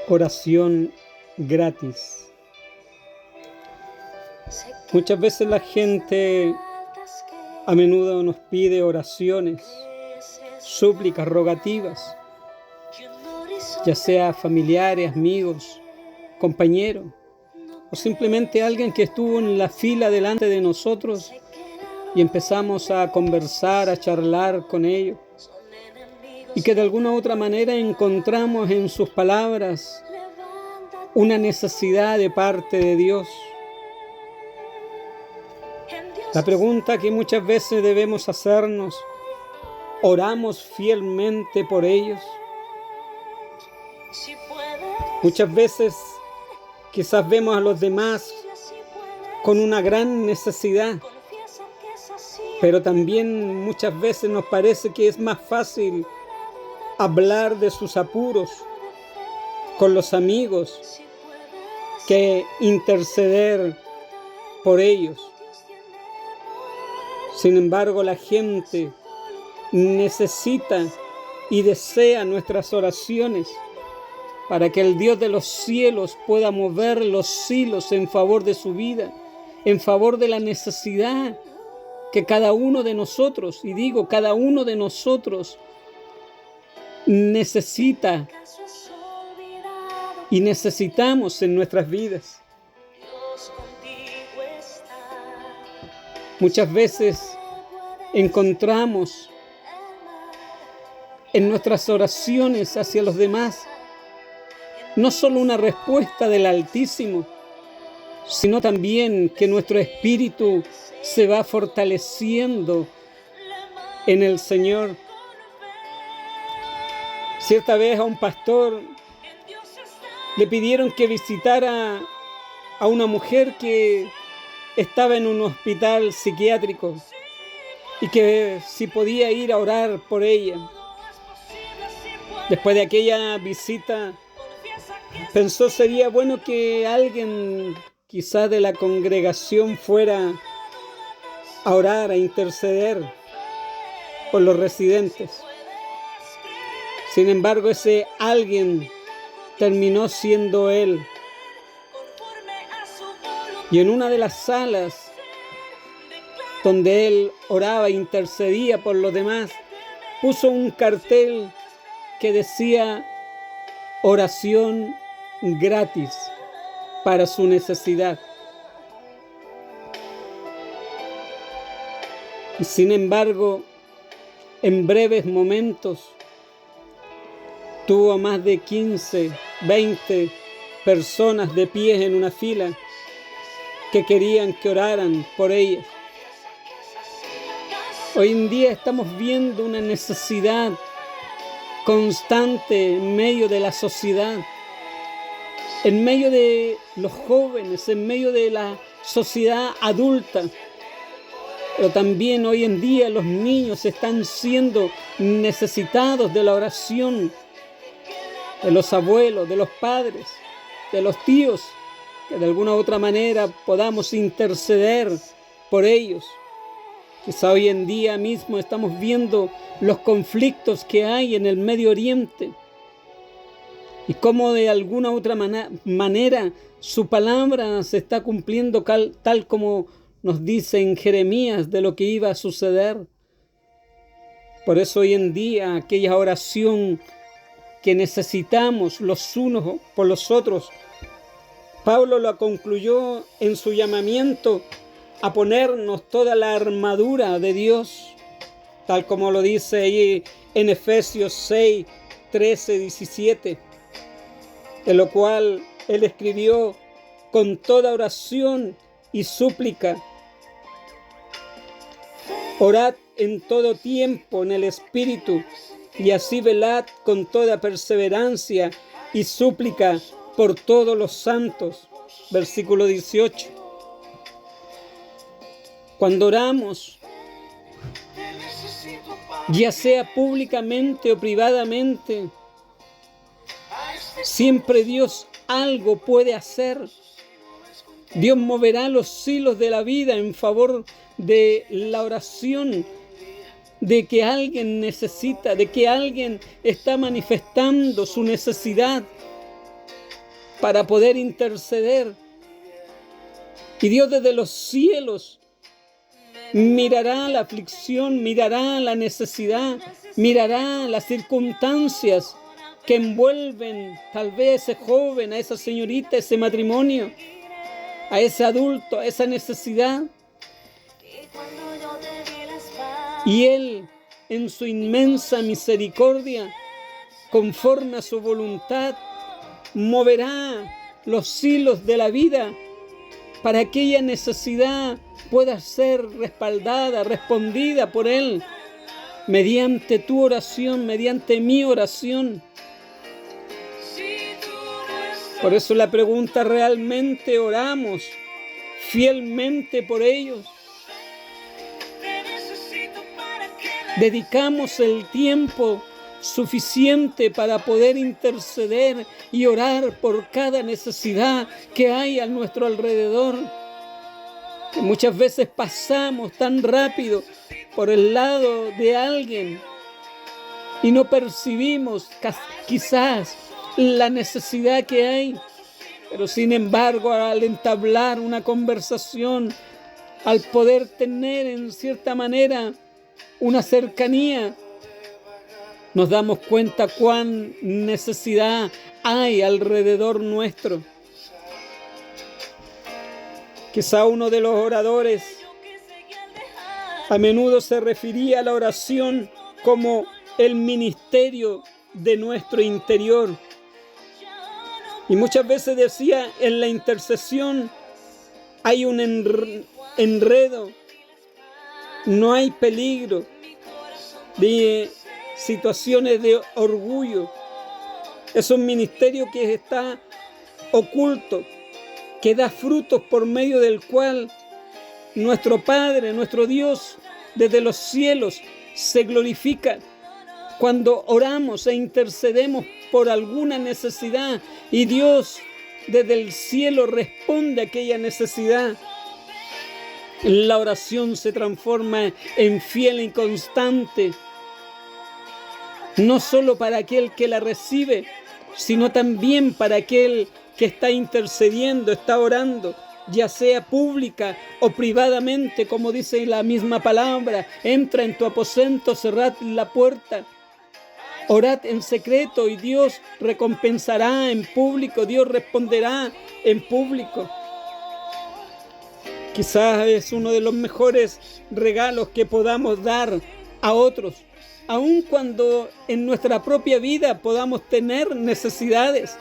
Oración gratis. Muchas veces la gente a menudo nos pide oraciones, súplicas, rogativas, ya sea familiares, amigos, compañeros, o simplemente alguien que estuvo en la fila delante de nosotros y empezamos a conversar, a charlar con ellos, y que de alguna u otra manera encontramos en sus palabras una necesidad de parte de Dios. La pregunta que muchas veces debemos hacernos: ¿oramos fielmente por ellos? Muchas veces quizás vemos a los demás con una gran necesidad, pero también muchas veces nos parece que es más fácil hablar de sus apuros con los amigos que interceder por ellos. Sin embargo, la gente necesita y desea nuestras oraciones para que el Dios de los cielos pueda mover los hilos en favor de su vida, en favor de la necesidad que cada uno de nosotros, y digo cada uno de nosotros, necesita y necesitamos en nuestras vidas. Muchas veces encontramos en nuestras oraciones hacia los demás no solo una respuesta del Altísimo, sino también que nuestro espíritu se va fortaleciendo en el Señor. Cierta vez a un pastor le pidieron que visitara a una mujer que estaba en un hospital psiquiátrico y que si podía ir a orar por ella. Después de aquella visita, pensó sería bueno que alguien quizá de la congregación fuera a orar, a interceder por los residentes. Sin embargo, ese alguien terminó siendo él. Y en una de las salas donde él oraba e intercedía por los demás, puso un cartel que decía: oración gratis para su necesidad. Y sin embargo, en breves momentos, tuvo a más de 15, 20 personas de pie en una fila que querían que oraran por ellas. Hoy en día estamos viendo una necesidad constante en medio de la sociedad, en medio de los jóvenes, en medio de la sociedad adulta. Pero también hoy en día los niños están siendo necesitados de la oración de los abuelos, de los padres, de los tíos, que de alguna u otra manera podamos interceder por ellos. Quizá hoy en día mismo estamos viendo los conflictos que hay en el Medio Oriente y cómo de alguna u otra manera su palabra se está cumpliendo tal como nos dice en Jeremías de lo que iba a suceder. Por eso hoy en día aquella oración que necesitamos los unos por los otros, Pablo lo concluyó en su llamamiento a ponernos toda la armadura de Dios, tal como lo dice ahí en Efesios 6, 13, 17, de lo cual él escribió: con toda oración y súplica, orad en todo tiempo en el Espíritu, y así velad con toda perseverancia y súplica por todos los santos. Versículo 18. Cuando oramos, ya sea públicamente o privadamente, siempre Dios algo puede hacer. Dios moverá los hilos de la vida en favor de la oración, de que alguien necesita, de que alguien está manifestando su necesidad. para poder interceder. Y Dios desde los cielos mirará la aflicción, mirará la necesidad, mirará las circunstancias que envuelven tal vez a ese joven, a esa señorita, a ese matrimonio, a ese adulto, a esa necesidad. Y Él, en su inmensa misericordia, conforme a su voluntad, moverá los hilos de la vida para que aquella necesidad pueda ser respaldada, respondida por Él, mediante tu oración, mediante mi oración. Por eso la pregunta, ¿realmente oramos fielmente por ellos? ¿Dedicamos el tiempo suficiente para poder interceder y orar por cada necesidad que hay a nuestro alrededor? Que muchas veces pasamos tan rápido por el lado de alguien y no percibimos quizás la necesidad que hay, pero sin embargo al entablar una conversación, al poder tener en cierta manera una cercanía, nos damos cuenta cuán necesidad hay alrededor nuestro. Quizá uno de los oradores a menudo se refería a la oración como el ministerio de nuestro interior. Y muchas veces decía, en la intercesión hay un enredo, no hay peligro de situaciones de orgullo. Es un ministerio que está oculto, que da frutos por medio del cual nuestro Padre, nuestro Dios, desde los cielos se glorifica. Cuando oramos e intercedemos por alguna necesidad y Dios desde el cielo responde a aquella necesidad, la oración se transforma en fiel y constante, no solo para aquel que la recibe, sino también para aquel que está intercediendo, está orando, ya sea pública o privadamente, como dice la misma palabra. Entra en tu aposento, cerrad la puerta, orad en secreto y Dios recompensará en público, Dios responderá en público. Quizás es uno de los mejores regalos que podamos dar a otros, aun cuando en nuestra propia vida podamos tener necesidades,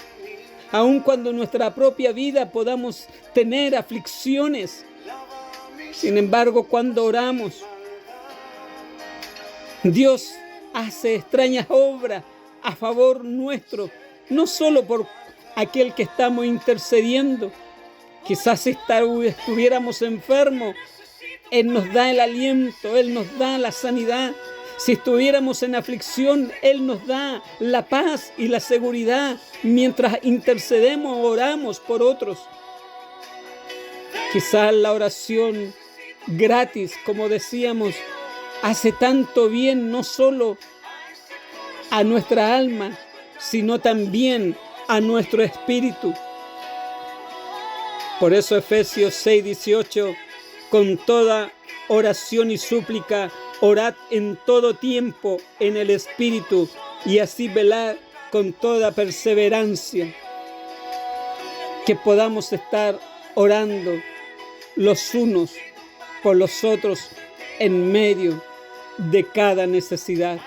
aun cuando en nuestra propia vida podamos tener aflicciones. Sin embargo, cuando oramos, Dios hace extrañas obras a favor nuestro, no solo por aquel que estamos intercediendo. Quizás si estuviéramos enfermos, Él nos da el aliento, Él nos da la sanidad. Si estuviéramos en aflicción, Él nos da la paz y la seguridad mientras intercedemos o oramos por otros. Quizás la oración gratis, como decíamos, hace tanto bien no solo a nuestra alma, sino también a nuestro espíritu. Por eso Efesios 6:18, con toda oración y súplica, orad en todo tiempo en el Espíritu, y así velad con toda perseverancia. Que podamos estar orando los unos por los otros en medio de cada necesidad.